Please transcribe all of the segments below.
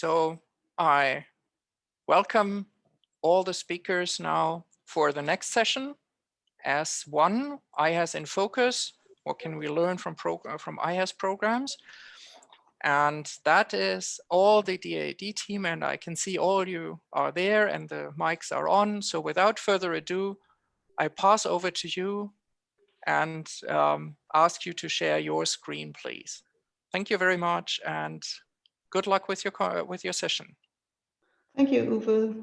So I welcome all the speakers now for the next session. S01 IHES in focus. What can we learn from IHES programs? And that is all the DAAD team, and I can see all you are there and the mics are on. So without further ado, I pass over to you and ask you to share your screen, please. Thank you very much, and good luck with your session. Thank you, Uwe.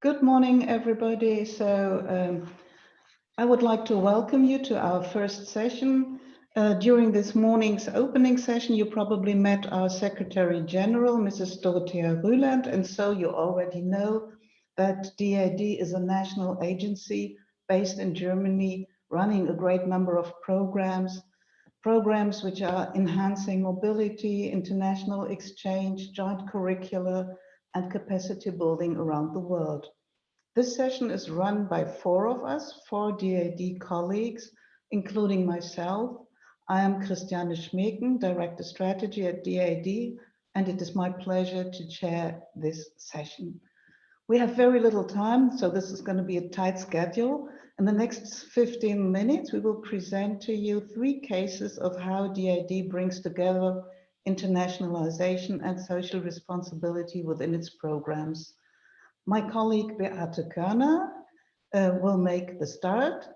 Good morning, everybody. So I would like to welcome you to our first session. During this morning's opening session, you probably met our Secretary General, Mrs. Dorothea Rüland, and so you already know that DAAD is a national agency based in Germany, running a great number of programs which are enhancing mobility, international exchange, joint curricula, and capacity building around the world. This session is run by four of us, four DAAD colleagues, including myself. I am Christiane Schmeken, Director Strategy at DAAD, and it is my pleasure to chair this session. We have very little time, so this is going to be a tight schedule. In the next 15 minutes, we will present to you 3 cases of how DAAD brings together internationalization and social responsibility within its programs. My colleague Beate Körner will make the start.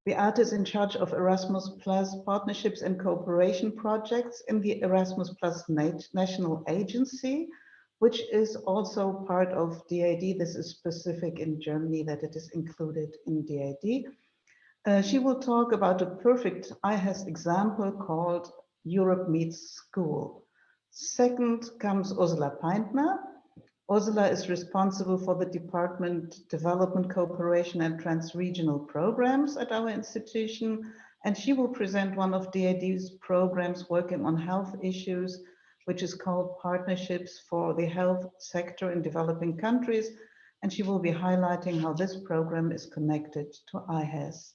Beate is in charge of Erasmus Plus partnerships and cooperation projects in the Erasmus Plus National Agency, which is also part of DAAD. This is specific in Germany that it is included in DAAD. She will talk about a perfect IHES example called Europe Meets School. Second comes Ursula Peintner. Ursula is responsible for the Department Development Cooperation and Trans-Regional Programs at our institution, and she will present one of DAAD's programs working on health issues, which is called Partnerships for the Health Sector in Developing Countries, and she will be highlighting how this program is connected to IHES.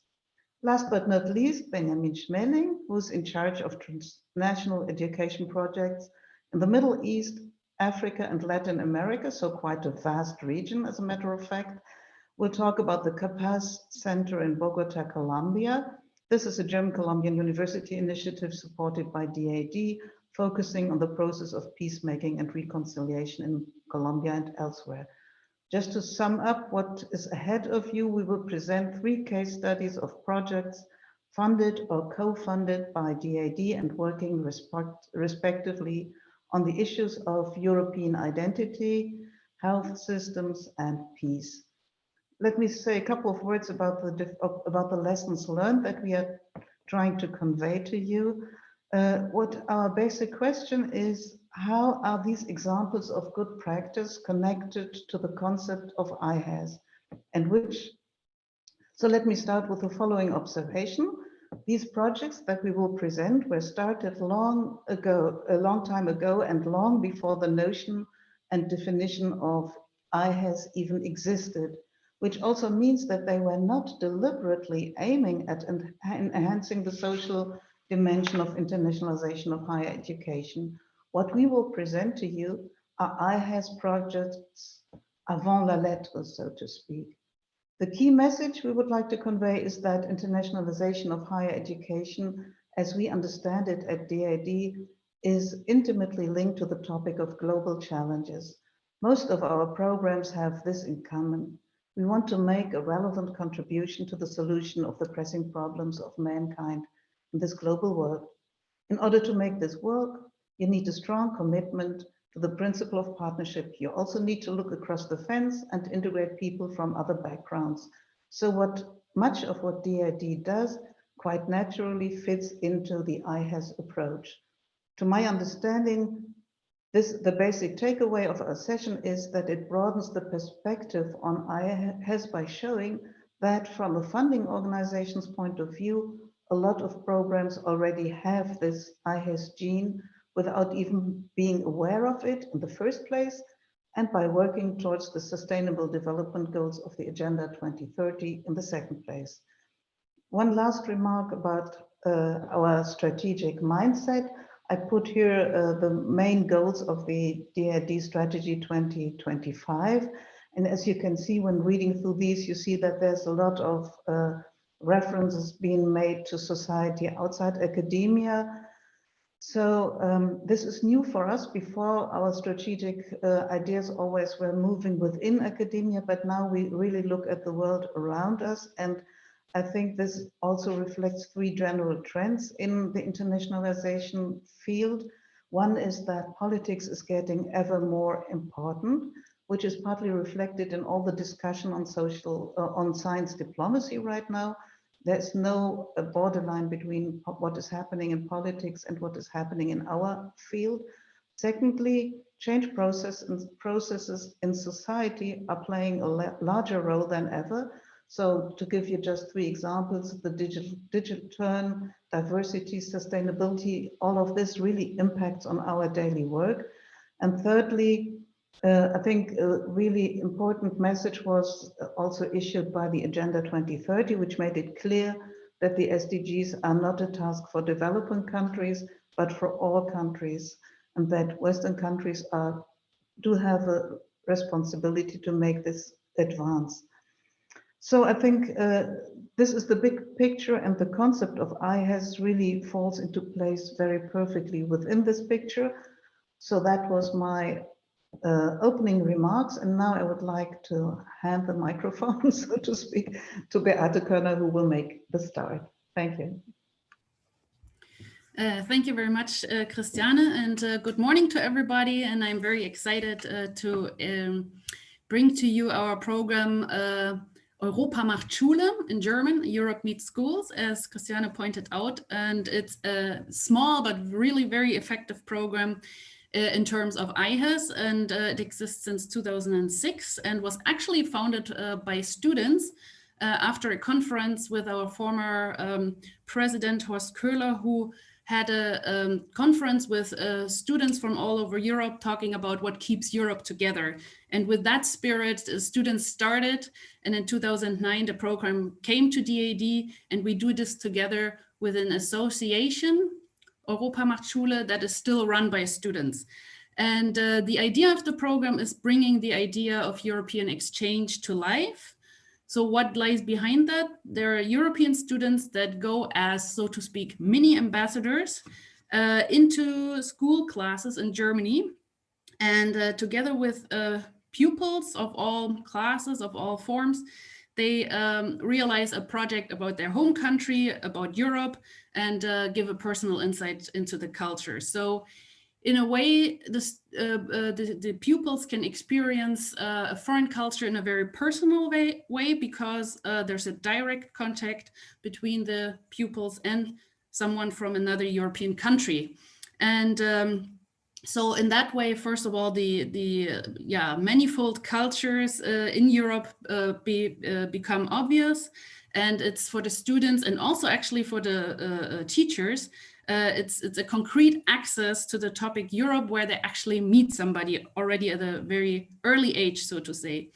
Last but not least, Benjamin Schmeling, who's in charge of transnational education projects in the Middle East, Africa, and Latin America, so quite a vast region, as a matter of fact. We'll talk about the Capaz Center in Bogota, Colombia. This is a German-Colombian university initiative supported by DAAD, focusing on the process of peacemaking and reconciliation in Colombia and elsewhere. Just to sum up what is ahead of you, we will present 3 case studies of projects funded or co-funded by DAAD and working respectively on the issues of European identity, health systems, and peace. Let me say a couple of words about the lessons learned that we are trying to convey to you. What our basic question is, how are these examples of good practice connected to the concept of IHES and which? So let me start with the following observation. These projects that we will present were started a long time ago and long before the notion and definition of IHES even existed, which also means that they were not deliberately aiming at enhancing the social dimension of internationalization of higher education. What we will present to you are IHES projects avant la lettre, so to speak. The key message we would like to convey is that internationalization of higher education, as we understand it at DAAD, is intimately linked to the topic of global challenges. Most of our programs have this in common. We want to make a relevant contribution to the solution of the pressing problems of mankind in this global world. In order to make this work, you need a strong commitment to the principle of partnership. You also need to look across the fence and integrate people from other backgrounds. So much of what DAAD does quite naturally fits into the IHES approach. To my understanding, the basic takeaway of our session is that it broadens the perspective on IHES by showing that from a funding organization's point of view, a lot of programs already have this IHES gene without even being aware of it in the first place, and by working towards the Sustainable Development Goals of the Agenda 2030 in the second place. One last remark about our strategic mindset. I put here the main goals of the DAAD strategy 2025. And as you can see when reading through these, you see that there's a lot of references being made to society outside academia. So this is new for us. Before, our strategic ideas always were moving within academia, but now we really look at the world around us. And I think this also reflects three general trends in the internationalization field. One is that politics is getting ever more important, which is partly reflected in all the discussion on on science diplomacy right now. There's no borderline between what is happening in politics and what is happening in our field. Secondly, change processes in society are playing a larger role than ever. So to give you just three examples, the digital turn, diversity, sustainability, all of this really impacts on our daily work. And thirdly, I think a really important message was also issued by the Agenda 2030, which made it clear that the SDGs are not a task for developing countries, but for all countries, and that Western countries do have a responsibility to make this advance. So I think this is the big picture, and the concept of IHES really falls into place very perfectly within this picture. So that was my opening remarks, and now I would like to hand the microphone, so to speak, to Beate Körner, who will make the start. Thank you. Thank you very much, Christiane, and good morning to everybody. And I'm very excited to bring to you our program Europa macht Schule in German, Europe Meets Schools, as Christiane pointed out. And it's a small but really very effective program in terms of IHES, and it exists since 2006 and was actually founded by students after a conference with our former president, Horst Köhler, who had a conference with students from all over Europe talking about what keeps Europe together. And with that spirit, students started, and in 2009, the program came to DAAD, and we do this together with an association, Europa macht Schule, that is still run by students. And the idea of the program is bringing the idea of European exchange to life. So what lies behind that? There are European students that go as, so to speak, mini ambassadors into school classes in Germany. And together with pupils of all classes, of all forms, they realize a project about their home country, about Europe, and give a personal insight into the culture. So in a way, the pupils can experience a foreign culture in a very personal way because there's a direct contact between the pupils and someone from another European country. And so in that way, first of all, the manifold cultures in Europe become obvious, and it's for the students and also actually for the teachers. It's a concrete access to the topic Europe, where they actually meet somebody already at a very early age, so to say.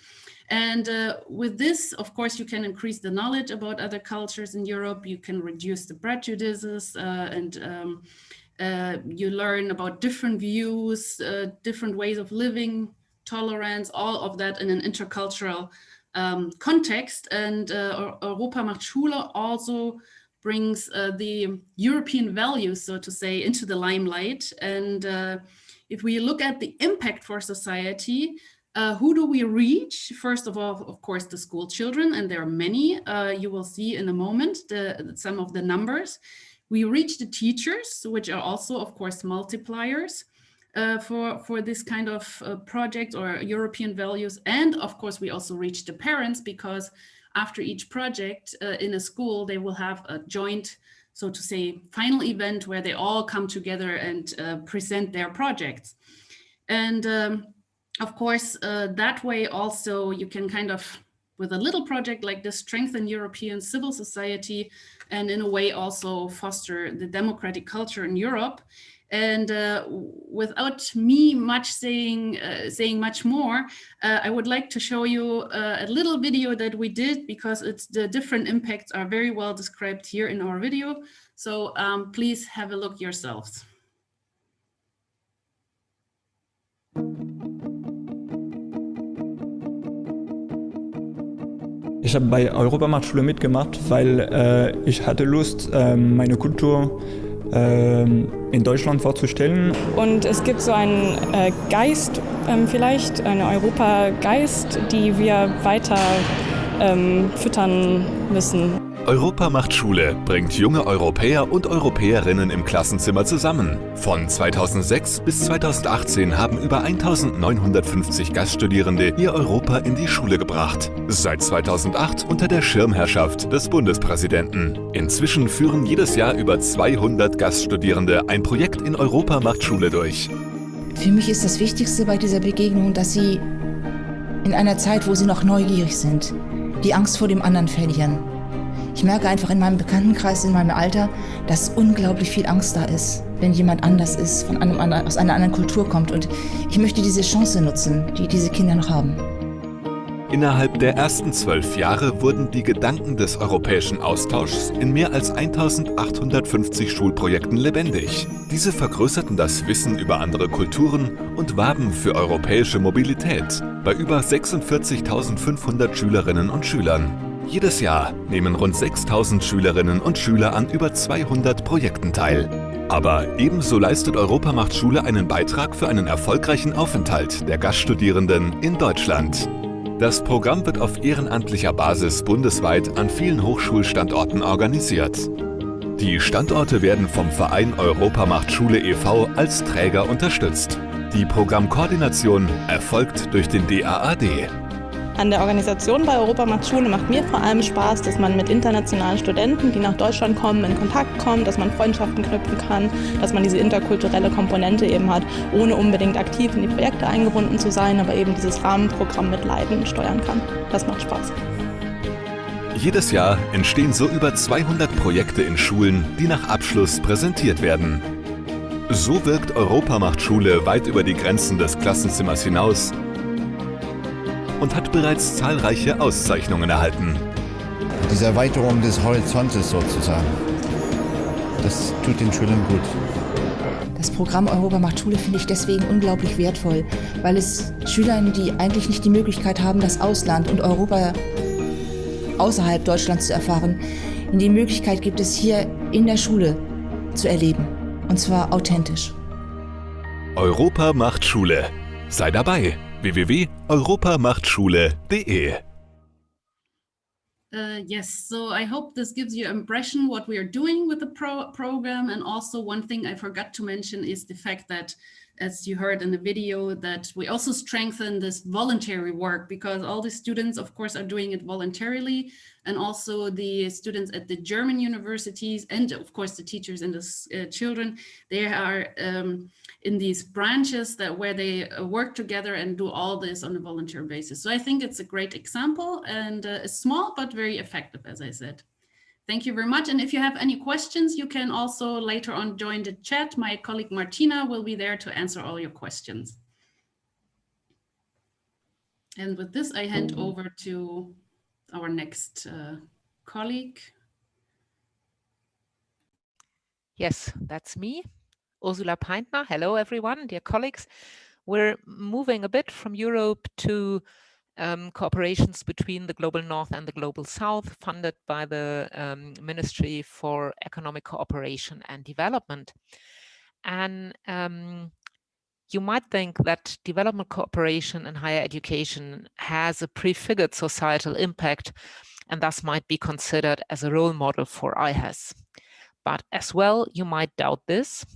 And with this, of course, you can increase the knowledge about other cultures in Europe. You can reduce the prejudices and you learn about different views, different ways of living, tolerance, all of that in an intercultural context. And Europa macht Schule also brings the European values, so to say, into the limelight. And if we look at the impact for society, who do we reach? First of all, of course, the school children, and there are many. You will see in a moment some of the numbers. We reach the teachers, which are also, of course, multipliers for this kind of project or European values. And of course, we also reach the parents, because after each project in a school, they will have a joint, so to say, final event where they all come together and present their projects. And of course, that way also you can kind of, with a little project like this, strengthen European civil society and in a way also foster the democratic culture in Europe. And without me saying much more, I would like to show you a little video that we did, because the different impacts are very well described here in our video. So please have a look yourselves. Ich habe bei Europa macht Schule mitgemacht, weil ich hatte Lust, meine Kultur in Deutschland vorzustellen. Und es gibt so einen Geist, vielleicht einen Europageist, die wir weiter füttern müssen. Europa macht Schule bringt junge Europäer und Europäerinnen im Klassenzimmer zusammen. Von 2006 bis 2018 haben über 1950 Gaststudierende ihr Europa in die Schule gebracht. Seit 2008 unter der Schirmherrschaft des Bundespräsidenten. Inzwischen führen jedes Jahr über 200 Gaststudierende ein Projekt in Europa macht Schule durch. Für mich ist das Wichtigste bei dieser Begegnung, dass sie in einer Zeit, wo sie noch neugierig sind, die Angst vor dem anderen verlieren. Ich merke einfach in meinem Bekanntenkreis, in meinem Alter, dass unglaublich viel Angst da ist, wenn jemand anders ist, aus einer anderen Kultur kommt. Und ich möchte diese Chance nutzen, die diese Kinder noch haben. Innerhalb der ersten 12 Jahre wurden die Gedanken des europäischen Austauschs in mehr als 1850 Schulprojekten lebendig. Diese vergrößerten das Wissen über andere Kulturen und warben für europäische Mobilität bei über 46.500 Schülerinnen und Schülern. Jedes Jahr nehmen rund 6.000 Schülerinnen und Schüler an über 200 Projekten teil. Aber ebenso leistet Europa macht Schule einen Beitrag für einen erfolgreichen Aufenthalt der Gaststudierenden in Deutschland. Das Programm wird auf ehrenamtlicher Basis bundesweit an vielen Hochschulstandorten organisiert. Die Standorte werden vom Verein Europa macht Schule e.V. als Träger unterstützt. Die Programmkoordination erfolgt durch den DAAD. An der Organisation bei Europa macht Schule macht mir vor allem Spaß, dass man mit internationalen Studenten, die nach Deutschland kommen, in Kontakt kommt, dass man Freundschaften knüpfen kann, dass man diese interkulturelle Komponente eben hat, ohne unbedingt aktiv in die Projekte eingebunden zu sein, aber eben dieses Rahmenprogramm mit Leiten steuern kann. Das macht Spaß. Jedes Jahr entstehen so über 200 Projekte in Schulen, die nach Abschluss präsentiert werden. So wirkt Europa macht Schule weit über die Grenzen des Klassenzimmers hinaus und hat bereits zahlreiche Auszeichnungen erhalten. Diese Erweiterung des Horizontes sozusagen, das tut den Schülern gut. Das Programm Europa macht Schule finde ich deswegen unglaublich wertvoll, weil es Schülern, die eigentlich nicht die Möglichkeit haben, das Ausland und Europa außerhalb Deutschlands zu erfahren, die Möglichkeit gibt es hier in der Schule zu erleben. Und zwar authentisch. Europa macht Schule. Sei dabei. www.europamachtschule.de. Yes, so I hope this gives you an impression what we are doing with the program. And also one thing I forgot to mention is the fact that, as you heard in the video, that we also strengthen this voluntary work, because all the students, of course, are doing it voluntarily. And also the students at the German universities, and of course the teachers and the children, they are in these branches where they work together and do all this on a volunteer basis. So I think it's a great example, and it's small but very effective, as I said. Thank you very much. And if you have any questions, you can also later on join the chat. My colleague Martina will be there to answer all your questions. And with this, I hand over to our next colleague. Yes, that's me, Ursula Peintner. Hello, everyone, dear colleagues. We're moving a bit from Europe to cooperations between the Global North and the Global South, funded by the Ministry for Economic Cooperation and Development. And you might think that development cooperation in higher education has a prefigured societal impact and thus might be considered as a role model for IHES. But as well, you might doubt this,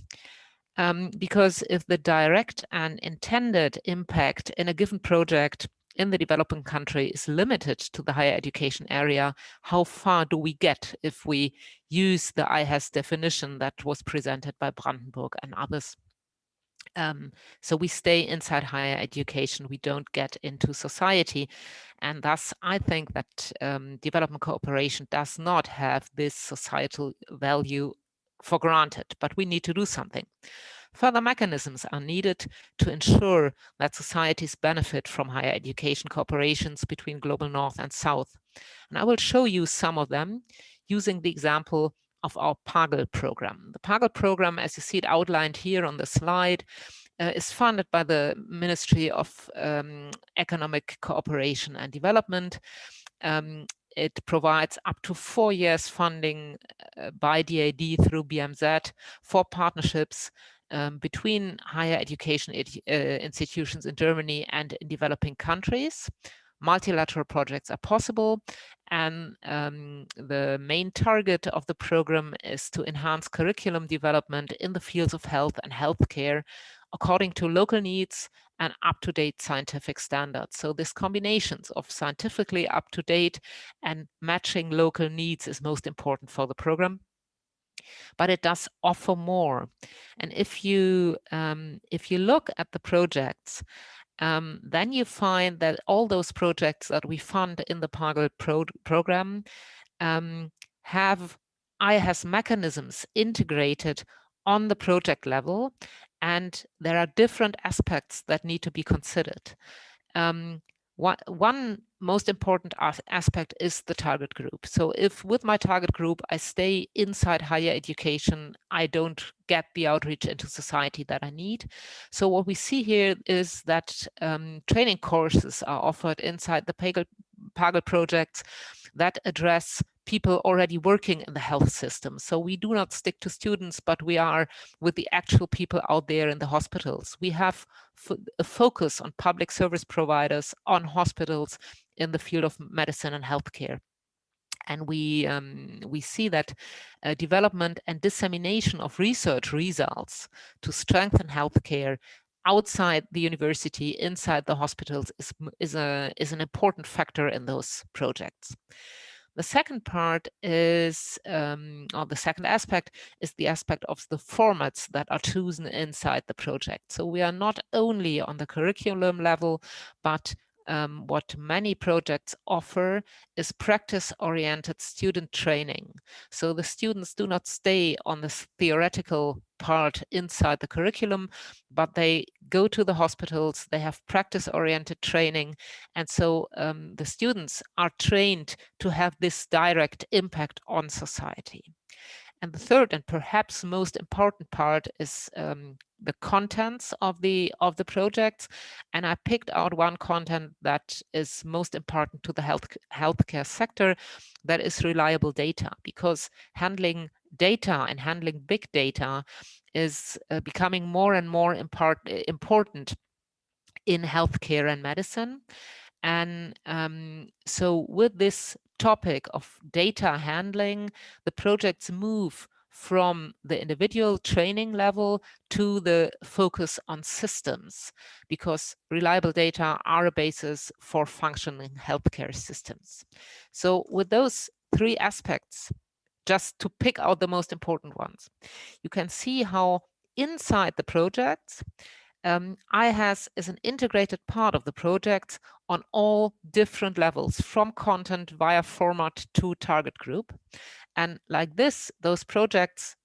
because if the direct and intended impact in a given project in the developing country is limited to the higher education area, how far do we get if we use the IHES definition that was presented by Brandenburg and others? So we stay inside higher education, we don't get into society. And thus, I think that development cooperation does not have this societal value for granted, but we need to do something. Further mechanisms are needed to ensure that societies benefit from higher education cooperations between Global North and South. And I will show you some of them using the example of our PAGL program. The PAGL program, as you see it outlined here on the slide, is funded by the Ministry of Economic Cooperation and Development. it provides up to 4 years funding by DAAD through BMZ for partnerships between higher education institutions in Germany and in developing countries. Multilateral projects are possible, and the main target of the program is to enhance curriculum development in the fields of health and healthcare according to local needs and up-to-date scientific standards. So this combinations of scientifically up-to-date and matching local needs is most important for the program. But it does offer more. And if you look at the projects, then you find that all those projects that we fund in the PAGL program have IHES mechanisms integrated on the project level, and there are different aspects that need to be considered. One most important aspect is the target group. So if with my target group I stay inside higher education, I don't get the outreach into society that I need. So what we see here is that training courses are offered inside the PAGL projects that address people already working in the health system. So we do not stick to students, but we are with the actual people out there in the hospitals. We have a focus on public service providers, on hospitals in the field of medicine and healthcare. And we see that development and dissemination of research results to strengthen healthcare outside the university, inside the hospitals, is an important factor in those projects. The second part is, or the second aspect is the aspect of the formats that are chosen inside the project. So we are not only on the curriculum level, but what many projects offer is practice-oriented student training. So the students do not stay on this theoretical part inside the curriculum, but they go to the hospitals, they have practice-oriented training, and so the students are trained to have this direct impact on society. And the third and perhaps most important part is the contents of the projects. And I picked out one content that is most important to the healthcare sector, that is reliable data, because handling data and handling big data is becoming more and more important in healthcare and medicine. And so with this topic of data handling, the projects move from the individual training level to the focus on systems, because reliable data are a basis for functioning healthcare systems. So with those three aspects, just to pick out the most important ones, you can see how inside the projects, IHES is an integrated part of the project on all different levels, from content via format to target group. And like this, those projects,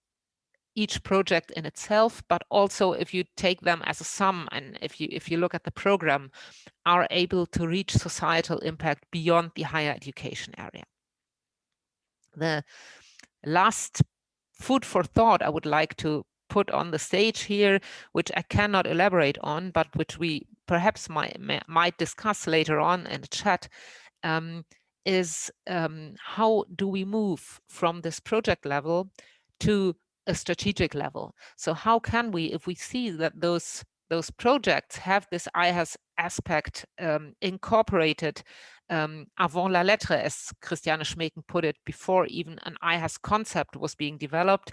each project in itself, but also if you take them as a sum, and if you look at the program, are able to reach societal impact beyond the higher education area. The last food for thought I would like to put on the stage here, which I cannot elaborate on, but which we perhaps might discuss later on in the chat, is how do we move from this project level to a strategic level? So how can we, if we see that those projects have this IHES aspect incorporated avant la lettre, as Christiane Schmeken put it, before even an IHES concept was being developed,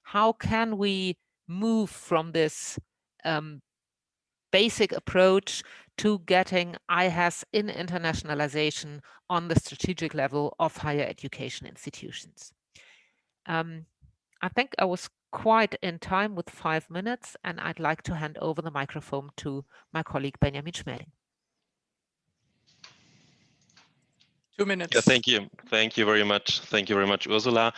how can we move from this basic approach to getting IHES in internationalization on the strategic level of higher education institutions? I think I was quite in time with 5 minutes, and I'd like to hand over the microphone to my colleague Benjamin Schmeling. 2 minutes. Yeah, thank you. Thank you very much. Thank you very much, Ursula.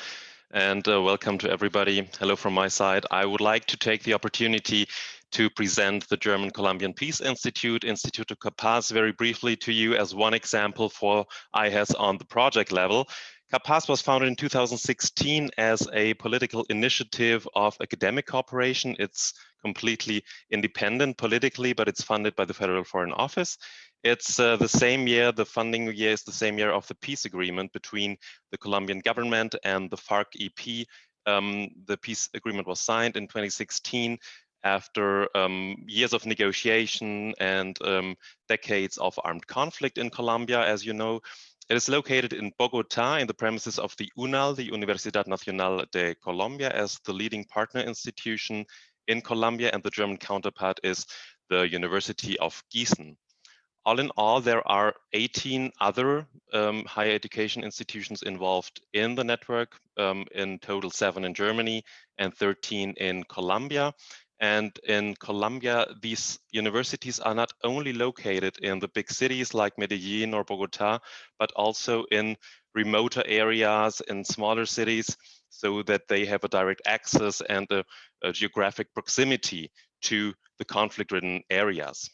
And welcome to everybody. Hello from my side. I would like to take the opportunity to present the German Columbian Peace Institute, Instituto Capaz, very briefly to you as one example for IHES on the project level. CAPAS was founded in 2016 as a political initiative of academic cooperation. It's completely independent politically, but it's funded by the Federal Foreign Office. It's the same year, the funding year is the same year of the peace agreement between the Colombian government and the FARC-EP. The peace agreement was signed in 2016 after years of negotiation and decades of armed conflict in Colombia, as you know. It is located in Bogota in the premises of the UNAL, the Universidad Nacional de Colombia, as the leading partner institution in Colombia, and the German counterpart is the University of Gießen. All in all, there are 18 other higher education institutions involved in the network, in total 7 in Germany and 13 in Colombia. And in Colombia, these universities are not only located in the big cities like Medellin or Bogota, but also in remoter areas, in smaller cities, so that they have a direct access and a geographic proximity to the conflict-ridden areas.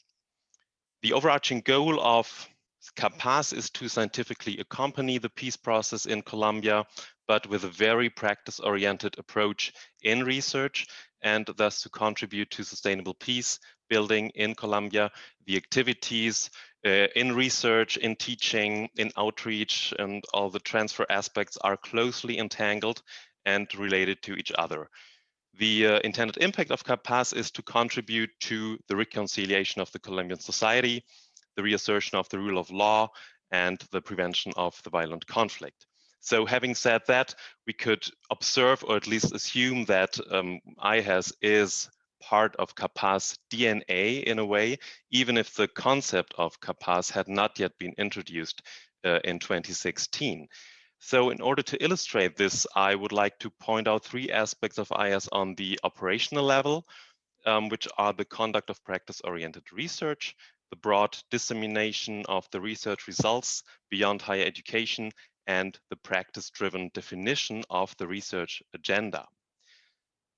The overarching goal of CAPAS is to scientifically accompany the peace process in Colombia, but with a very practice-oriented approach in research, and thus to contribute to sustainable peace building in Colombia. The activities in research, in teaching, in outreach, and all the transfer aspects are closely entangled and related to each other. The intended impact of CAPAS is to contribute to the reconciliation of the Colombian society, the reassertion of the rule of law, and the prevention of the violent conflict. So having said that, we could observe, or at least assume, that IHES is part of CAPAS DNA in a way, even if the concept of CAPAS had not yet been introduced in 2016. So in order to illustrate this, I would like to point out 3 aspects of IHES on the operational level, which are the conduct of practice-oriented research, the broad dissemination of the research results beyond higher education, and the practice-driven definition of the research agenda.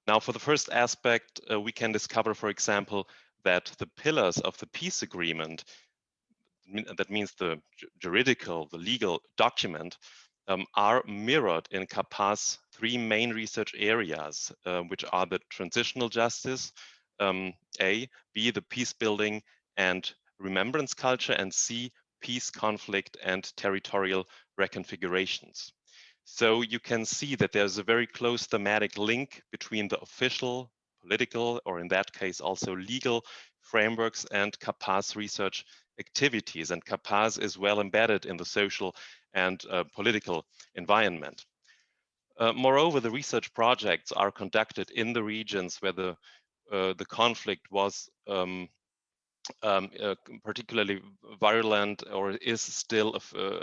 Now, for the first aspect, we can discover, for example, that the pillars of the peace agreement, that means the juridical, the legal document, are mirrored in CAPAS 3 main research areas, which are the transitional justice, A, B, the peace building and remembrance culture, and C, peace, conflict, and territorial reconfigurations. So you can see that there's a very close thematic link between the official, political, or in that case also legal frameworks and CAPAS research activities. And CAPAS is well embedded in the social and political environment. Moreover, the research projects are conducted in the regions where the conflict was particularly virulent or is still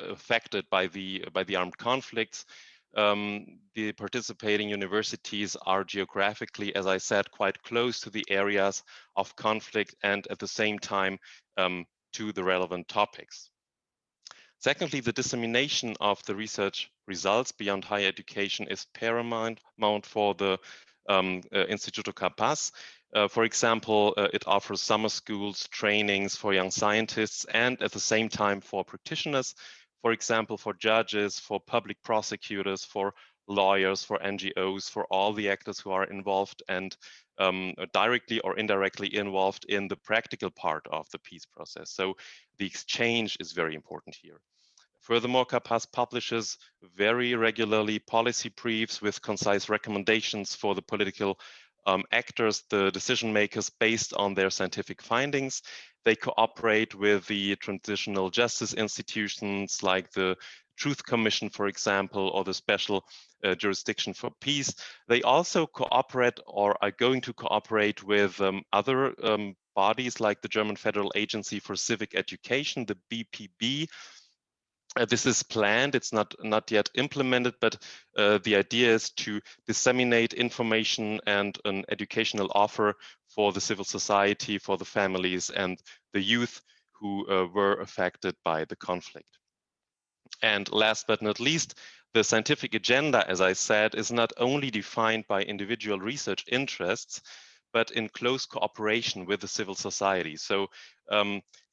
affected by the armed conflicts. The participating universities are geographically, as I said, quite close to the areas of conflict and at the same time to the relevant topics. Secondly, the dissemination of the research results beyond higher education is paramount for the Instituto CAPAS. For example, it offers summer schools, trainings for young scientists, and at the same time for practitioners, for example, for judges, for public prosecutors, for lawyers, for NGOs, for all the actors who are involved and directly or indirectly involved in the practical part of the peace process. So the exchange is very important here. Furthermore, CAPAS publishes very regularly policy briefs with concise recommendations for the political actors, the decision makers, based on their scientific findings. They cooperate with the transitional justice institutions like the Truth Commission, for example, or the Special Jurisdiction for Peace. They also cooperate or are going to cooperate with other bodies like the German Federal Agency for Civic Education, the BPB. This is planned, it's not yet implemented, but the idea is to disseminate information and an educational offer for the civil society, for the families and the youth who were affected by the conflict. And last but not least, the scientific agenda, as I said, is not only defined by individual research interests, but in close cooperation with the civil society. So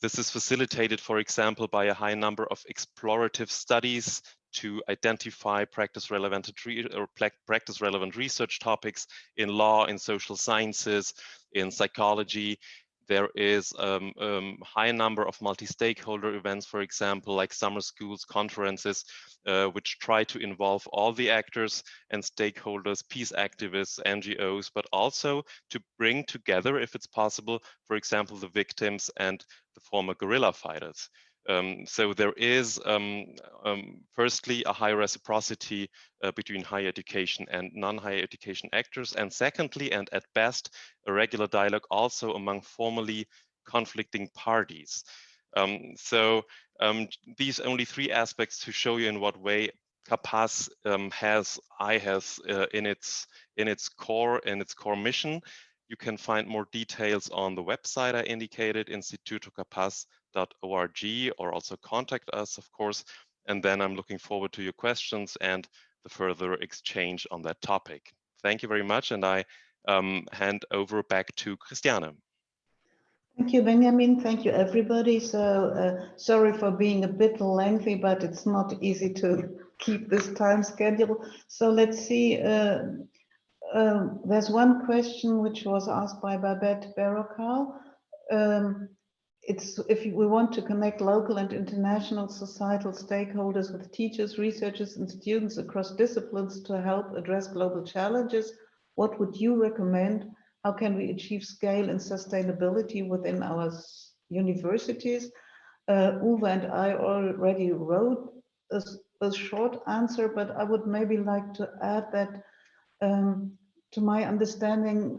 this is facilitated, for example, by a high number of explorative studies to identify practice-relevant research topics in law, in social sciences, in psychology. There is a high number of multi-stakeholder events, for example, like summer schools, conferences, which try to involve all the actors and stakeholders, peace activists, NGOs, but also to bring together, if it's possible, for example, the victims and the former guerrilla fighters. So there is, firstly, a high reciprocity between higher education and non-higher education actors. And secondly, and at best, a regular dialogue also among formally conflicting parties. These only three aspects to show you in what way CAPAS has IHES in its core mission. You can find more details on the website I indicated, institutocapas.org, or also contact us, of course. And then I'm looking forward to your questions and the further exchange on that topic. Thank you very much, and I hand over back to Christiane. Thank you, Benjamin. Thank you, everybody. So sorry for being a bit lengthy, but it's not easy to keep this time schedule. So let's see. There's one question which was asked by Babette Berrocal. It's if we want to connect local and international societal stakeholders with teachers, researchers, and students across disciplines to help address global challenges, what would you recommend? How can we achieve scale and sustainability within our universities? Uwe and I already wrote a short answer, but I would maybe like to add that to my understanding,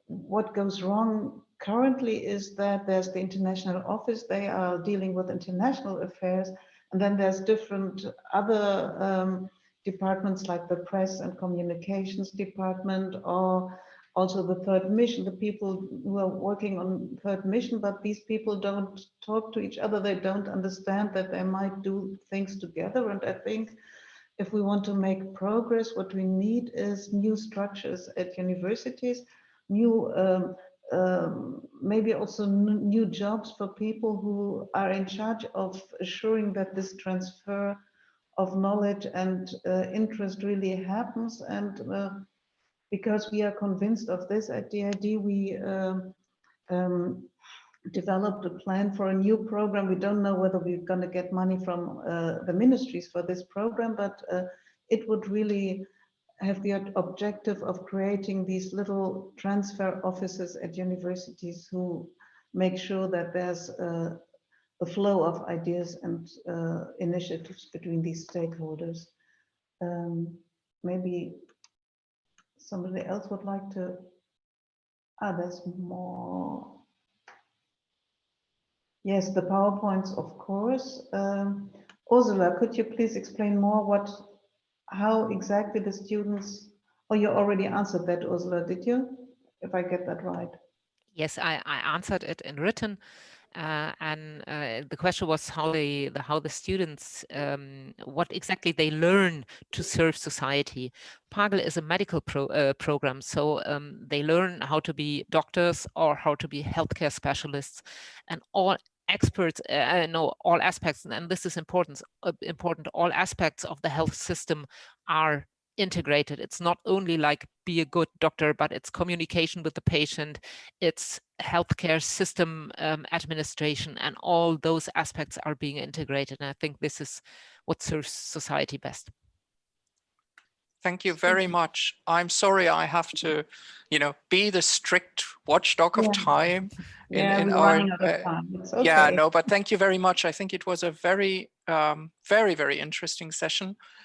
what goes wrong currently is that there's the international office, they are dealing with international affairs, and then there's different other departments like the press and communications department, or also the third mission, the people who are working on third mission, but these people don't talk to each other, they don't understand that they might do things together. And I think if we want to make progress, what we need is new structures at universities, new maybe also new jobs for people who are in charge of assuring that this transfer of knowledge and interest really happens. And because we are convinced of this at DAAD, we developed a plan for a new program. We don't know whether we're going to get money from the ministries for this program, but it would really have the objective of creating these little transfer offices at universities who make sure that there's a flow of ideas and initiatives between these stakeholders. Maybe somebody else would like to, there's more. Yes, the PowerPoints, of course. Ursula, could you please explain more how exactly the students, oh, you already answered that, Ursula, did you? If I get that right. Yes, I answered it in written. And the question was how the students, what exactly they learn to serve society. PAGL is a medical program, so they learn how to be doctors or how to be healthcare specialists, and all experts know all aspects, and this is important. All aspects of the health system are integrated. It's not only like be a good doctor, but it's communication with the patient, it's healthcare system administration, and all those aspects are being integrated. And I think this is what serves society best. Thank you very much. I'm sorry I have to, be the strict watchdog of time in our It's okay. Yeah, no, but thank you very much. I think it was a very, very, very interesting session.